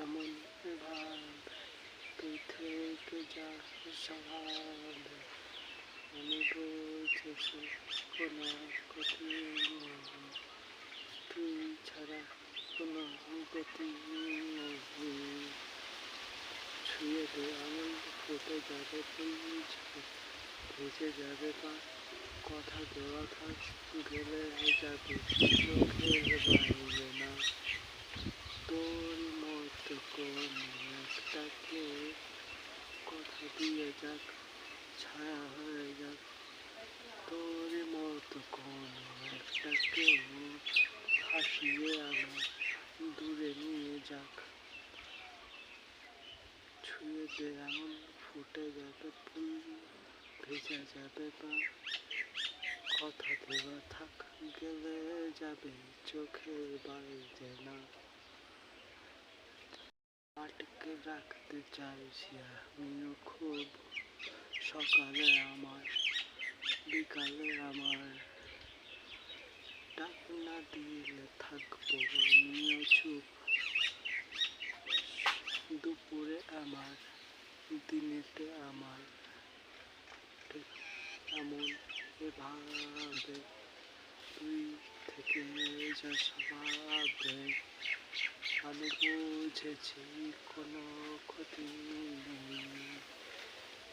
এমন ভাব তুই থেকে যা স্বভাবে আমি বুঝেছি কোনো ক্ষতি নেই, তুই ছাড়া কোনো গতি নেই। ছুঁয়ে দে আঙুল ফুটে যাবে ফুল ভেসে যাবে পা, কথা দেওয়া থাক গেলে যাবে চোখের বাইরে না। তোর মতো কোন একটাকে কথা দিয়ে যাক ছায়া হয়ে যাক, তোর মতো কোন একটাকে ভাসিয়ে আমার দূরে নিয়ে যাক। ছুঁয়ে দে আঙুল ফুটে যাবে ফুল ভেজে যাবে পা, কথা দেওয়া থাক গেলে যাবে চোখের বাইরে না। আটকে রাখতে চাইছি আমিও খুব, সকালে আমার বিকালে আমার, ডাক না দিলে থাকবো আমিও চুপ, দুপুরে আমার দিনেতে আমার, ঠিক এমন এভাবে তুই থেকে যা স্বভাবে আমি বুঝেছি কোনো ক্ষতি নেই,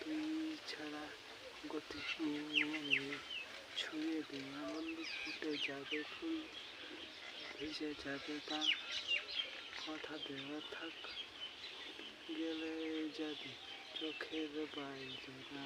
তুই ছাড়া গতি নেই। ছুঁয়ে দে আনন্দ ফুটে যাবে ফুল ভেসে যাবে পা, কথা দেওয়া থাক গেলে যাবে চোখের বাইরে না।